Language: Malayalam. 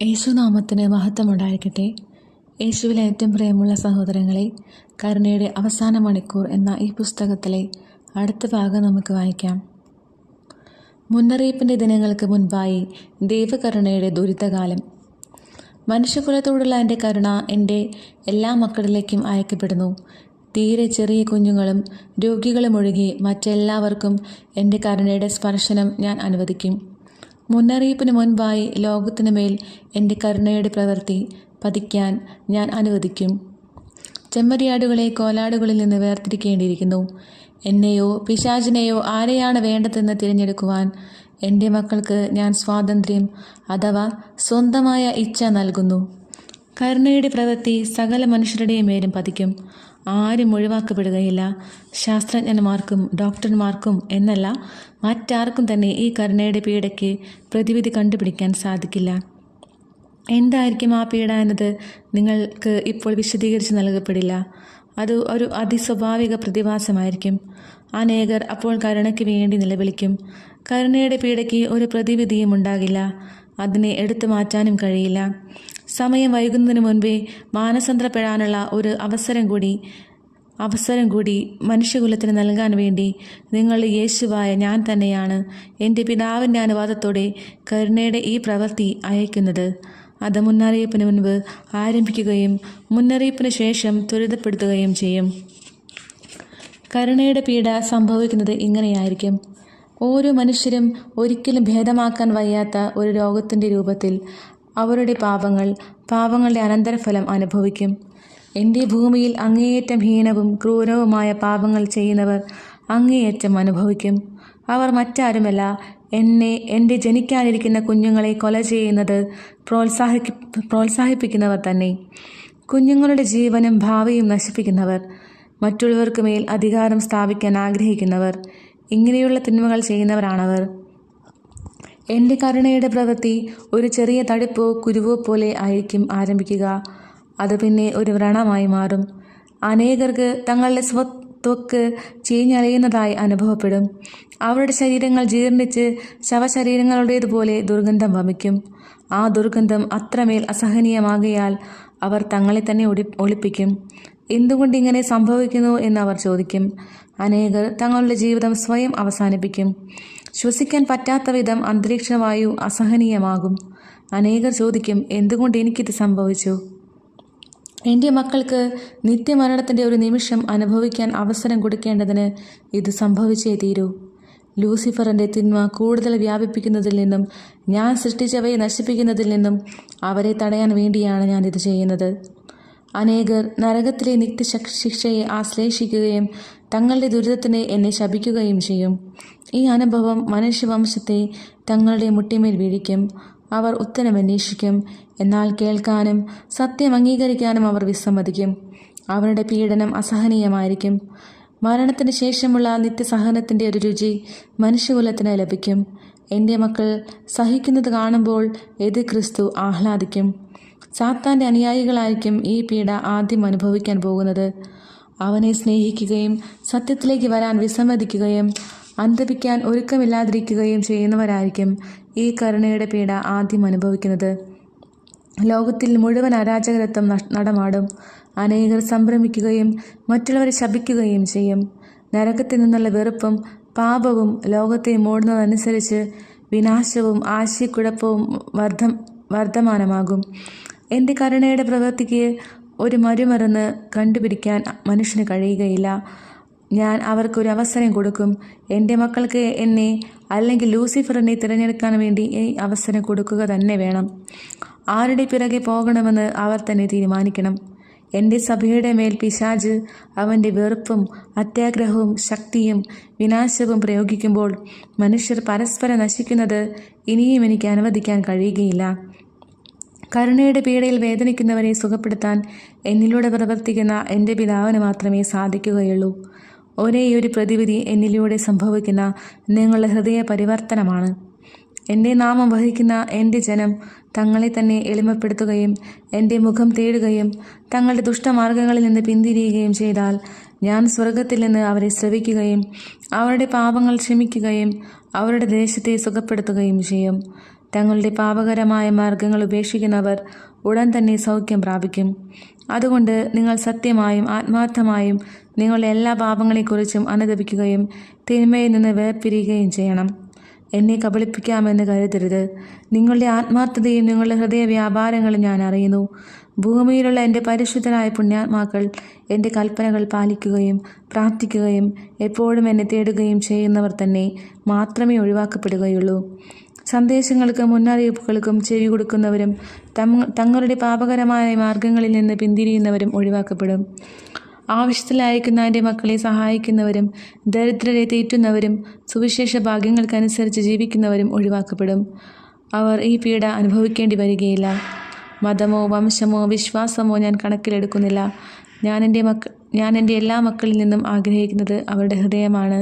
യേശുനാമത്തിന് മഹത്വമുണ്ടായിരിക്കട്ടെ. യേശുവിലെ ഏറ്റവും പ്രിയമുള്ള സഹോദരങ്ങളെ, കരുണയുടെ അവസാന മണിക്കൂർ എന്ന ഈ പുസ്തകത്തിലെ അടുത്ത ഭാഗം നമുക്ക് വായിക്കാം. മുന്നറിയിപ്പിൻ്റെ ദിനങ്ങൾക്ക് മുൻപായി ദൈവകരുണയുടെ ദുരിതകാലം. മനുഷ്യകുലത്തോടുള്ള എൻ്റെ കരുണ എൻ്റെ എല്ലാ മക്കളിലേക്കും അയക്കപ്പെടുന്നു. തീരെ ചെറിയ കുഞ്ഞുങ്ങളും രോഗികളും ഒഴികെ മറ്റെല്ലാവർക്കും എൻ്റെ കരുണയുടെ സ്പർശനം ഞാൻ അനുവദിക്കും. മുന്നറിയിപ്പിന് മുൻപായി ലോകത്തിനു മേൽ എൻ്റെ കരുണയുടെ പ്രവൃത്തി പതിക്കാൻ ഞാൻ അനുവദിക്കും. ചെമ്മരിയാടുകളെ കോലാടുകളിൽ നിന്ന് വേർതിരിക്കേണ്ടിയിരിക്കുന്നു. എന്നെയോ പിശാചിനെയോ ആരെയാണ് വേണ്ടതെന്ന് തിരഞ്ഞെടുക്കുവാൻ എൻ്റെ മക്കൾക്ക് ഞാൻ സ്വാതന്ത്ര്യം അഥവാ സ്വന്തമായ ഇച്ഛ നൽകുന്നു. കരുണയുടെ പ്രവൃത്തി സകല മനുഷ്യരുടെയും മേലും പതിക്കും. ആരും ഒഴിവാക്കപ്പെടുകയില്ല. ശാസ്ത്രജ്ഞന്മാർക്കും ഡോക്ടർമാർക്കും എന്നല്ല, മറ്റാർക്കും തന്നെ ഈ കരുണയുടെ പീഡയ്ക്ക് പ്രതിവിധി കണ്ടുപിടിക്കാൻ സാധിക്കില്ല. എന്തായിരിക്കും ആ പീഡ എന്നത് നിങ്ങൾക്ക് ഇപ്പോൾ വിശദീകരിച്ച് നൽകപ്പെടില്ല. അത് ഒരു അതിസ്വാഭാവിക പ്രതിഭാസമായിരിക്കും. അനേകർ അപ്പോൾ കരുണയ്ക്ക് വേണ്ടി നിലവിളിക്കും. കരുണയുടെ പീഡയ്ക്ക് ഒരു പ്രതിവിധിയും ഉണ്ടാകില്ല. അതിനെ എടുത്തു മാറ്റാനും കഴിയില്ല. സമയം വൈകുന്നതിന് മുൻപേ മാനസാന്തരപ്പെടാനുള്ള ഒരു അവസരം കൂടി മനുഷ്യകുലത്തിന് നൽകാൻ വേണ്ടി നിങ്ങളുടെ യേശുവായ ഞാൻ തന്നെയാണ് എൻ്റെ പിതാവിൻ്റെ അനുവാദത്തോടെ കരുണയുടെ ഈ പ്രവൃത്തി അയക്കുന്നത്. അത് മുന്നറിയിപ്പിന് മുൻപ് ആരംഭിക്കുകയും മുന്നറിയിപ്പിന് ശേഷം ത്വരിതപ്പെടുത്തുകയും ചെയ്യും. കരുണയുടെ പീഡ സംഭവിക്കുന്നത് ഇങ്ങനെയായിരിക്കും. ഓരോ മനുഷ്യരും ഒരിക്കലും ഭേദമാക്കാൻ വയ്യാത്ത ഒരു രോഗത്തിൻ്റെ രൂപത്തിൽ അവരുടെ പാപങ്ങളുടെ അനന്തരഫലം അനുഭവിക്കും. എൻ്റെ ഭൂമിയിൽ അങ്ങേയറ്റം ഹീനവും ക്രൂരവുമായ പാപങ്ങൾ ചെയ്യുന്നവർ അങ്ങേയറ്റം അനുഭവിക്കും. അവർ മറ്റാരുമല്ല, എൻ്റെ ജനിക്കാനിരിക്കുന്ന കുഞ്ഞുങ്ങളെ കൊല ചെയ്യുന്നത് പ്രോത്സാഹിപ്പിക്കുന്നവർ തന്നെ. കുഞ്ഞുങ്ങളുടെ ജീവനും ഭാവിയും നശിപ്പിക്കുന്നവർ, മറ്റുള്ളവർക്ക് മേൽ അധികാരം സ്ഥാപിക്കാൻ ആഗ്രഹിക്കുന്നവർ, ഇങ്ങനെയുള്ള തിന്മകൾ ചെയ്യുന്നവരാണവർ. എൻ്റെ കരുണയുടെ പ്രവൃത്തി ഒരു ചെറിയ തടിപ്പോ കുരുവോ പോലെ ആയിരിക്കും ആരംഭിക്കുക. അത് പിന്നെ ഒരു വ്രണമായി മാറും. അനേകർക്ക് തങ്ങളുടെ ത്വക്ക് ചീഞ്ഞളിയുന്നതായി അനുഭവപ്പെടും. അവരുടെ ശരീരങ്ങൾ ജീർണിച്ച് ശവശരീരങ്ങളുടേതുപോലെ ദുർഗന്ധം വമിക്കും. ആ ദുർഗന്ധം അത്രമേൽ അസഹനീയമാകയാൽ അവർ തങ്ങളെ തന്നെ ഒളിപ്പിക്കും. എന്തുകൊണ്ട് ഇങ്ങനെ സംഭവിക്കുന്നു എന്ന് അവർ ചോദിക്കും. അനേകർ തങ്ങളുടെ ജീവിതം സ്വയം അവസാനിപ്പിക്കും. ശ്വസിക്കാൻ പറ്റാത്ത വിധം അന്തരീക്ഷവായു അസഹനീയമാകും. അനേകർ ചോദിക്കും, എന്തുകൊണ്ട് എനിക്കിത് സംഭവിച്ചു? എൻ്റെ മക്കൾക്ക് നിത്യമരണത്തിൻ്റെ ഒരു നിമിഷം അനുഭവിക്കാൻ അവസരം കൊടുക്കേണ്ടതിന് ഇത് സംഭവിച്ചേ തീരൂ. ലൂസിഫറിൻ്റെ തിന്മ കൂടുതൽ വ്യാപിപ്പിക്കുന്നതിൽ നിന്നും ഞാൻ സൃഷ്ടിച്ചവയെ നശിപ്പിക്കുന്നതിൽ നിന്നും അവരെ തടയാൻ വേണ്ടിയാണ് ഞാനിത് ചെയ്യുന്നത്. അനേകർ നരകത്തിലെ നിത്യശിക്ഷയെ ആശ്ലേഷിക്കുകയും തങ്ങളുടെ ദുരിതത്തിന് എന്നെ ശപിക്കുകയും ചെയ്യും. ഈ അനുഭവം മനുഷ്യവംശത്തെ തങ്ങളുടെ മുട്ടിമേൽ വീഴിക്കും. അവർ ഉത്തരമന്വേഷിക്കും, എന്നാൽ കേൾക്കാനും സത്യം അംഗീകരിക്കാനും അവർ വിസമ്മതിക്കും. അവരുടെ പീഡനം അസഹനീയമായിരിക്കും. മരണത്തിന് ശേഷമുള്ള നിത്യസഹനത്തിൻ്റെ ഒരു രുചി മനുഷ്യകുലത്തിന് ലഭിക്കും. എൻ്റെ മക്കൾ സഹിക്കുന്നത് കാണുമ്പോൾ എതിർ ക്രിസ്തു ആഹ്ലാദിക്കും. സാത്താൻ്റെ അനുയായികളായിരിക്കും ഈ പീഡ ആദ്യം അനുഭവിക്കാൻ പോകുന്നത്. അവനെ സ്നേഹിക്കുകയും സത്യത്തിലേക്ക് വരാൻ വിസമ്മതിക്കുകയും അന്തപിക്കാൻ ഒരുക്കമില്ലാതിരിക്കുകയും ചെയ്യുന്നവരായിരിക്കും ഈ കരുണയുടെ പീഡ ആദ്യം അനുഭവിക്കുന്നത്. ലോകത്തിൽ മുഴുവൻ അരാജകത്വം നടമാടും. അനേകർ സംഭ്രമിക്കുകയും മറ്റുള്ളവരെ ശപിക്കുകയും ചെയ്യും. നരകത്തിൽ നിന്നുള്ള വെറുപ്പും പാപവും ലോകത്തെ മൂടുന്നതനുസരിച്ച് വിനാശവും ആശയക്കുഴപ്പവും വർദ്ധമാനമാകും. എൻ്റെ കരുണയുടെ പ്രവൃത്തിക്ക് ഒരു മറുമരുന്ന് കണ്ടുപിടിക്കാൻ മനുഷ്യന് കഴിയുകയില്ല. ഞാൻ അവർക്കൊരു അവസരം കൊടുക്കും. എൻ്റെ മക്കൾക്ക് എന്നെ അല്ലെങ്കിൽ ലൂസിഫറിനെ തിരഞ്ഞെടുക്കാൻ വേണ്ടി ഈ അവസരം കൊടുക്കുക തന്നെ വേണം. ആരുടെ പിറകെ പോകണമെന്ന് അവർ തന്നെ തീരുമാനിക്കണം. എൻ്റെ സഭയുടെ മേൽ പിശാച് അവൻ്റെ വെറുപ്പും അത്യാഗ്രഹവും ശക്തിയും വിനാശവും പ്രയോഗിക്കുമ്പോൾ മനുഷ്യർ പരസ്പരം നശിക്കുന്നത് ഇനിയും എനിക്ക് അനുവദിക്കാൻ കഴിയുകയില്ല. കരുണയുടെ പീഡയിൽ വേദനിക്കുന്നവരെ സുഖപ്പെടുത്താൻ എന്നിലൂടെ പ്രവർത്തിക്കുന്ന എൻ്റെ പിതാവിന് മാത്രമേ സാധിക്കുകയുള്ളൂ. ഒരേയൊരു പ്രതിവിധി എന്നിലൂടെ സംഭവിക്കുന്ന നിങ്ങളുടെ ഹൃദയ പരിവർത്തനമാണ്. എൻ്റെ നാമം വഹിക്കുന്ന എൻ്റെ ജനം തങ്ങളെ തന്നെ എളിമപ്പെടുത്തുകയും എൻ്റെ മുഖം തേടുകയും തങ്ങളുടെ ദുഷ്ടമാർഗങ്ങളിൽ നിന്ന് പിന്തിരിയുകയും ചെയ്താൽ ഞാൻ സ്വർഗത്തിൽ നിന്ന് അവരെ ശ്രവിക്കുകയും അവരുടെ പാപങ്ങൾ ക്ഷമിക്കുകയും അവരുടെ ദേശത്തെ സുഖപ്പെടുത്തുകയും ചെയ്യും. തങ്ങളുടെ പാപകരമായ മാർഗങ്ങൾ ഉപേക്ഷിക്കുന്നവർ ഉടൻ തന്നെ സൗഖ്യം പ്രാപിക്കും. അതുകൊണ്ട് നിങ്ങൾ സത്യമായും ആത്മാർത്ഥമായും നിങ്ങളുടെ എല്ലാ പാപങ്ങളെക്കുറിച്ചും അനുതപിക്കുകയും തിന്മയിൽ നിന്ന് വേർപിരിയുകയും ചെയ്യണം. എന്നെ കബളിപ്പിക്കാമെന്ന് കരുതരുത്. നിങ്ങളുടെ ആത്മാർത്ഥതയും നിങ്ങളുടെ ഹൃദയ വ്യാപാരങ്ങളും ഞാൻ അറിയുന്നു. ഭൂമിയിലുള്ള എൻ്റെ പരിശുദ്ധരായ പുണ്യാത്മാക്കൾ എൻ്റെ കൽപ്പനകൾ പാലിക്കുകയും പ്രാർത്ഥിക്കുകയും എപ്പോഴും എന്നെ തേടുകയും ചെയ്യുന്നവർ തന്നെ മാത്രമേ ഒഴിവാക്കപ്പെടുകയുള്ളൂ. സന്ദേശങ്ങൾക്കും മുന്നറിയിപ്പുകൾക്കും ചെവി കൊടുക്കുന്നവരും തങ്ങളുടെ പാപകരമായ മാർഗങ്ങളിൽ നിന്ന് പിന്തിരിയുന്നവരും ഒഴിവാക്കപ്പെടും. ആവശ്യത്തിലയക്കുന്ന എൻ്റെ മക്കളെ സഹായിക്കുന്നവരും ദരിദ്രരെ തീറ്റുന്നവരും സുവിശേഷ ഭാഗ്യങ്ങൾക്കനുസരിച്ച് ജീവിക്കുന്നവരും ഒഴിവാക്കപ്പെടും. അവർ ഈ പീഡ അനുഭവിക്കേണ്ടി വരികയില്ല. മതമോ വംശമോ വിശ്വാസമോ ഞാൻ കണക്കിലെടുക്കുന്നില്ല. ഞാൻ എൻ്റെ എല്ലാ മക്കളിൽ നിന്നും ആഗ്രഹിക്കുന്നത് അവരുടെ ഹൃദയമാണ്.